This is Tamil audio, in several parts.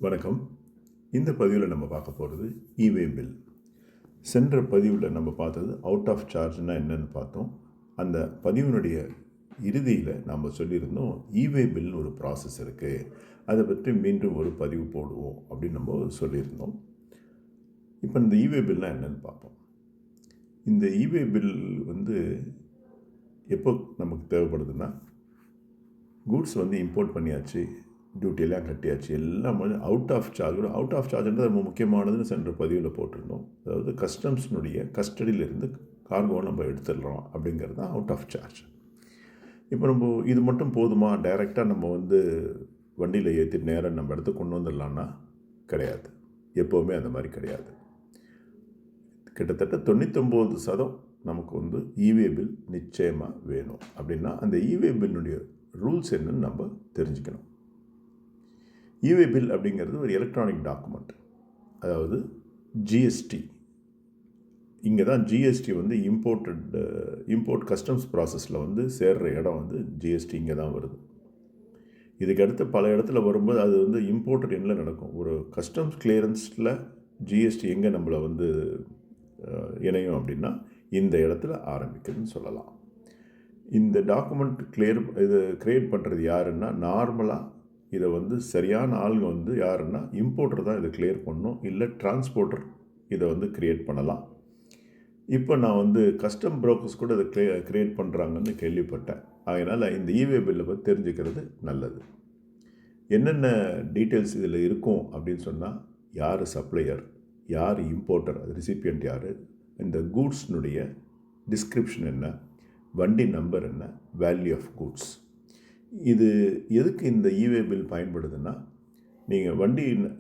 வணக்கம். இந்த பதிவில் நம்ம பார்க்க போகிறது இவே பில். சென்ற பதிவில் நம்ம பார்த்தது அவுட் ஆஃப் சார்ஜ்னால் என்னென்னு பார்த்தோம். அந்த பதிவினுடைய இறுதியில் நம்ம சொல்லியிருந்தோம் இவே பில்னு ஒரு ப்ராசஸ் இருக்குது, அதை பற்றி மீண்டும் ஒரு பதிவு போடுவோம் அப்படின்னு நம்ம சொல்லியிருந்தோம். இப்போ இந்த இவே பில்னால் என்னென்னு பார்ப்போம். இந்த இவே பில் எப்போ நமக்கு தேவைப்படுதுன்னா, கூட்ஸ் இம்போர்ட் பண்ணியாச்சு, டியூட்டியெல்லாம் கட்டியாச்சு, எல்லாம் அவுட் ஆஃப் சார்ஜ்ன்றது ரொம்ப முக்கியமானதுன்னு சென்ற பதிவில் போட்டிருந்தோம். அதாவது கஸ்டம்ஸினுடைய கஸ்டடியிலேருந்து கார்கோவை நம்ம எடுத்துடுறோம் அப்படிங்கிறது தான் அவுட் ஆஃப் சார்ஜ். இப்போ நம்ம இது மட்டும் போதுமா, டைரெக்டாக நம்ம வண்டியில் ஏற்றி நேராக நம்ம இடத்துக்கு கொண்டு வந்துடலான்னா கிடையாது. எப்போவுமே அந்த மாதிரி கிடையாது. கிட்டத்தட்ட 99% நமக்கு இவே பில் நிச்சயமாக வேணும். அப்படின்னா அந்த இவே பில்லுடைய ரூல்ஸ் என்னன்னு நம்ம தெரிஞ்சுக்கணும். இவே பில் அப்படிங்கிறது ஒரு எலக்ட்ரானிக் டாக்குமெண்ட். அதாவது ஜிஎஸ்டி, இங்கே தான் ஜிஎஸ்டி இம்போர்ட் கஸ்டம்ஸ் ப்ராசஸில் சேர்கிற இடம் ஜிஎஸ்டி இங்கே தான் வருது. இதுக்கு அடுத்து பல இடத்துல வரும்போது அது இம்போர்ட்டட் எண்ணில் நடக்கும். ஒரு கஸ்டம்ஸ் கிளியரன்ஸில் ஜிஎஸ்டி எங்கே நம்மளை இணையும் அப்படின்னா இந்த இடத்துல ஆரம்பிக்குதுன்னு சொல்லலாம். இந்த டாக்குமெண்ட் கிரியேட் பண்ணுறது யாருன்னா, நார்மலாக இதை சரியான ஆளுங்க யாருன்னா இம்போர்ட்டர் தான் இதை கிளியர் பண்ணணும், இல்லை டிரான்ஸ்போர்ட்டர் இதை கிரியேட் பண்ணலாம். இப்போ நான் கஸ்டம் ப்ரோக்கர்ஸ் கூட இதை கிரியேட் பண்ணுறாங்கன்னு கேள்விப்பட்டேன். அதனால் இந்த இவே பில்லை பற்றி தெரிஞ்சுக்கிறது நல்லது. என்னென்ன டீட்டெயில்ஸ் இதில் இருக்கும் அப்படின்னு சொன்னால், யார் சப்ளையர், யார் இம்போர்ட்டர், அது ரிசிபியன்ட் யார், இந்த கூட்ஸ்னுடைய டிஸ்கிரிப்ஷன் என்ன, வண்டி நம்பர் என்ன, வேல்யூ ஆஃப் கூட்ஸ். இது எதுக்கு இந்த இவே பில் பயன்படுதுன்னா, நீங்கள்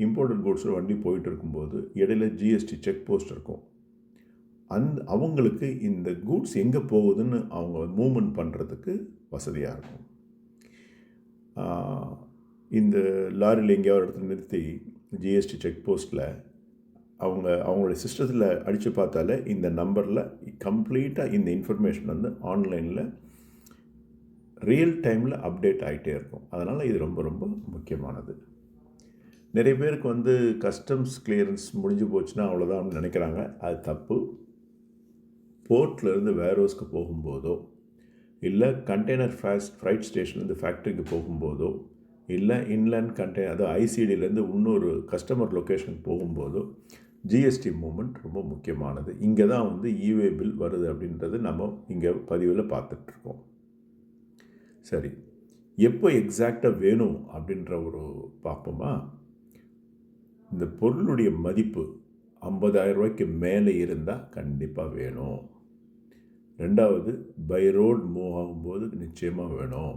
இம்போர்ட்டட் கூட்ஸில் வண்டி போயிட்டு இருக்கும்போது இடையில ஜிஎஸ்டி செக் போஸ்ட் இருக்கும். அவங்களுக்கு இந்த கூட்ஸ் எங்கே போகுதுன்னு அவங்க மூவ்மெண்ட் பண்ணுறதுக்கு வசதியாக இருக்கும். இந்த லாரியில் எங்கேயாவது இடத்துல நிறுத்தி ஜிஎஸ்டி செக் போஸ்ட்டில் அவங்களுடைய சிஸ்டத்தில் அடித்து பார்த்தாலே இந்த நம்பரில் கம்ப்ளீட்டாக இந்த இன்ஃபர்மேஷன் ஆன்லைனில் ரியல் டைமில் அப்டேட் ஆகிட்டே இருக்கும். அதனால் இது ரொம்ப ரொம்ப முக்கியமானது. நிறைய பேருக்கு கஸ்டம்ஸ் கிளியரன்ஸ் முடிஞ்சு போச்சுன்னா அவ்வளோதான் நினைக்கிறாங்க. அது தப்பு. போர்ட்லேருந்து வேர்ஹவுஸ்க்கு போகும்போதோ, இல்லை கண்டெய்னர் ஃப்ரைட் ஸ்டேஷன்லேருந்து ஃபேக்ட்ரிக்கு போகும்போதோ, இல்லை இன்லேண்ட் கண்டெய்னர் அதாவது ஐசிடியிலேருந்து இன்னொரு கஸ்டமர் லொக்கேஷனுக்கு போகும்போதோ ஜிஎஸ்டி மூமெண்ட் ரொம்ப முக்கியமானது. இங்கே தான் இவே பில் வருது அப்படின்றது நம்ம இங்கே பதிவில் பார்த்துட்ருக்கோம். சரி, எப்போ எக்ஸாக்டாக வேணும் அப்படின்ற ஒரு பார்ப்போமா. இந்த பொருளுடைய மதிப்பு 50,000 ரூபாய்க்கு மேலே இருந்தால் கண்டிப்பாக வேணும். ரெண்டாவது, பை ரோட் மூவ் ஆகும்போது நிச்சயமாக வேணும்.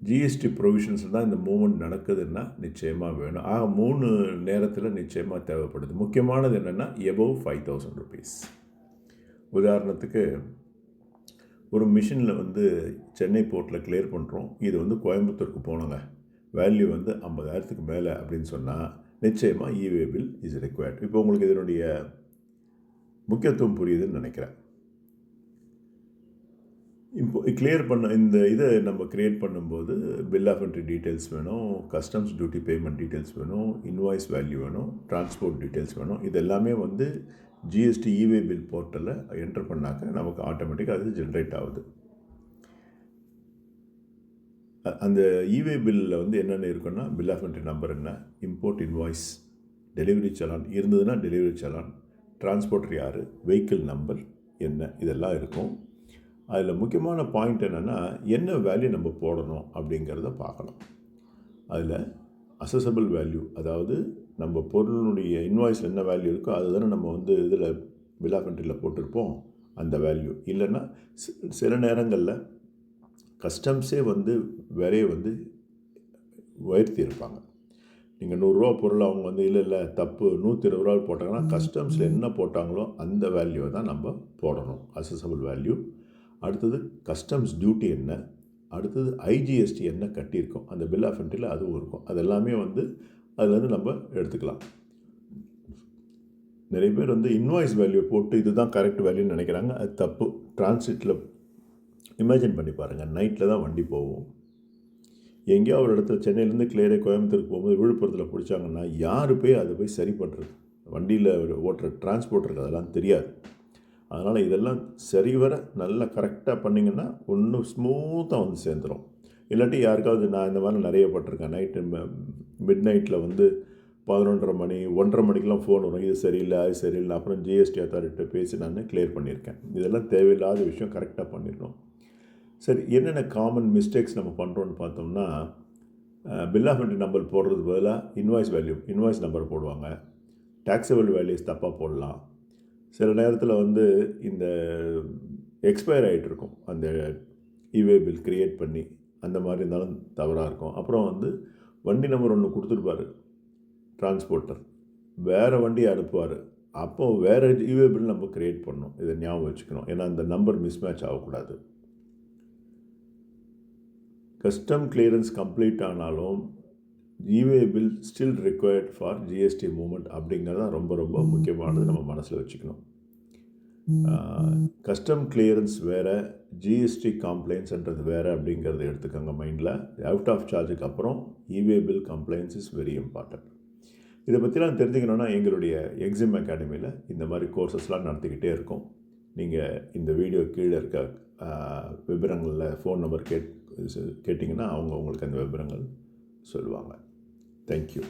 ஜிஎஸ்டி ப்ரொவிஷன்ஸ் தான் இந்த மூவ்மெண்ட் நடக்குதுன்னா நிச்சயமாக வேணும். 3 நேரத்தில் நிச்சயமாக தேவைப்படுது. முக்கியமானது என்னென்னா எபோவ் 5,000 rupees. உதாரணத்துக்கு, ஒரு மிஷினில் சென்னை போர்ட்டில் கிளியர் பண்ணுறோம், இது கோயம்புத்தூருக்கு போனோங்க, வேல்யூ 50,000க்கு மேலே அப்படின்னு சொன்னால் நிச்சயமாக இவே பில் இஸ் ரெக்வயர்ட். இப்போ உங்களுக்கு இதனுடைய முக்கியத்துவம் புரியுதுன்னு நினைக்கிறேன். இப்போ கிளியர் இந்த இதை நம்ம க்ரியேட் பண்ணும்போது பில் ஆஃப் என்ட்ரி டீட்டெயில்ஸ் வேணும், கஸ்டம்ஸ் டியூட்டி பேமெண்ட் டீட்டெயில்ஸ் வேணும், இன்வாய்ஸ் வேல்யூ வேணும், டிரான்ஸ்போர்ட் டீட்டெயில்ஸ் வேணும். இது எல்லாமே ஜிஎஸ்டி இவே பில் போர்ட்டலில் என்டர் பண்ணாக்க நமக்கு ஆட்டோமேட்டிக்காக அது ஜென்ரேட் ஆகுது. அந்த இவே பில்லில் என்னென்ன இருக்குன்னா, பில் ஆஃப் என்ட்ரி நம்பர் என்ன, இம்போர்ட் இன்வாய்ஸ், டெலிவரி சலான் இருந்ததுன்னா டெலிவரி சலான், டிரான்ஸ்போர்ட்டர் யார், வெஹிக்கிள் நம்பர் என்ன, இதெல்லாம் இருக்கும். அதில் முக்கியமான பாயிண்ட் என்னென்னா, என்ன வேல்யூ நம்ம போடணும் அப்படிங்கிறத பார்க்கணும். அதில் அசஸபிள் வேல்யூ, அதாவது நம்ம பொருளுடைய இன்வாய்ஸில் என்ன வேல்யூ இருக்கோ அதுதானே நம்ம இதில் பில் ஆஃப் என்ட்ரியில் போட்டிருப்போம், அந்த வேல்யூ. இல்லைன்னா சில நேரங்களில் கஸ்டம்ஸே விலையை உயர்த்தி இருப்பாங்க. நீங்கள் 100 ரூபா பொருள் அவங்க இல்லை தப்பு 120 ரூபா போட்டாங்கன்னா கஸ்டம்ஸில் என்ன போட்டாங்களோ அந்த வேல்யூவை தான் நம்ம போடணும், அசஸபிள் வேல்யூ. அடுத்தது கஸ்டம்ஸ் டியூட்டி என்ன, அடுத்தது ஐஜிஎஸ்டி என்ன கட்டியிருக்கோம், அந்த பில் ஆஃப் என்ட்ரியில் அதுவும் இருக்கும். அது எல்லாமே அதுலேருந்து நம்ம எடுத்துக்கலாம். நிறைய பேர் இன்வாய்ஸ் வேல்யூ போட்டு இதுதான் கரெக்ட் வேல்யூன்னு நினைக்கிறாங்க. அது தப்பு. டிரான்சிட்டில் இமேஜின் பண்ணி பாருங்கள், நைட்டில் தான் வண்டி போகும், எங்கேயோ ஒரு இடத்துல சென்னையிலேருந்து கிளியரே கோயம்புத்தூருக்கு போகும்போது விழுப்புரத்தில் பிடிச்சாங்கன்னா யார் போய் அதை போய் சரி பண்ணுறது? வண்டியில் ஓட்டுற டிரான்ஸ்போர்ட்டருக்கு அதெல்லாம் தெரியாது. அதனால் இதெல்லாம் சரிவர நல்லா கரெக்டாக பண்ணிங்கன்னா ஒன்றும் ஸ்மூத்தாக வந்து சேர்ந்துடும். இல்லாட்டி யாருக்காவது நான் இந்த மாதிரி நிறைய பட்டிருக்கேன். நைட்டு மிட் நைட்டில் வந்து 11:30 மணி 1:30 மணிக்கெலாம் ஃபோன் வரும். இது சரியில்லை, அது சரியில்லை. அப்புறம் ஜிஎஸ்டி அத்தாரிட்ட பேசி நான் கிளியர் பண்ணியிருக்கேன். இதெல்லாம் தேவையில்லாத விஷயம், கரெக்டாக பண்ணிடணும். சரி, என்னென்ன காமன் மிஸ்டேக்ஸ் நம்ம பண்ணுறோன்னு பார்த்தோம்னா, பில் ஆஃப் என்ட்ரி நம்பர் போடுறது பதிலாக இன்வாய்ஸ் நம்பர் போடுவாங்க. டேக்ஸபிள் வேல்யூஸ் தப்பாக போடலாம். சில நேரத்தில் வந்து இந்த எக்ஸ்பயர் ஆகிட்டு இருக்கும் அந்த இவே பில் க்ரியேட் பண்ணி, அந்த மாதிரி இருந்தாலும் தவறாக இருக்கும். அப்புறம் வந்து வண்டி நம்பர் ஒன்று கொடுத்துருப்பாரு டிரான்ஸ்போர்ட்டர், வேறு வண்டி அனுப்புவார். அப்போது வேறு இவே பில் நம்ம க்ரியேட் பண்ணணும். இதை ஞாபகம் வச்சுக்கணும். ஏன்னா அந்த நம்பர் மிஸ்மேட்ச் ஆகக்கூடாது. கஸ்டம் கிளியரன்ஸ் கம்ப்ளீட் ஆனாலும் இவே bill still required for GST movement அப்படிங்கிறது தான் ரொம்ப ரொம்ப முக்கியமானது. நம்ம மனசில் வச்சுக்கணும். கஸ்டம் கிளியரன்ஸ் வேறு, ஜிஎஸ்டி காம்ப்ளைண்ட்ஸ்ன்றது வேறு அப்படிங்கிறத எடுத்துக்கோங்க மைண்டில். அவுட் ஆஃப் சார்ஜுக்கு அப்புறம் இவே bill complaints is very important. இதை பற்றிலாம் தெரிஞ்சுக்கணுன்னா எங்களுடைய எக்ஸிம் அகாடமியில் இந்த மாதிரி கோர்சஸ்லாம் நடத்திக்கிட்டே இருக்கோம். நீங்கள் இந்த வீடியோ கீழே இருக்க விவரங்களில் ஃபோன் நம்பர் கேட்டிங்கன்னா அவங்க உங்களுக்கு அந்த விவரங்கள் சொல்லுவாங்க. தேங்க்யூ.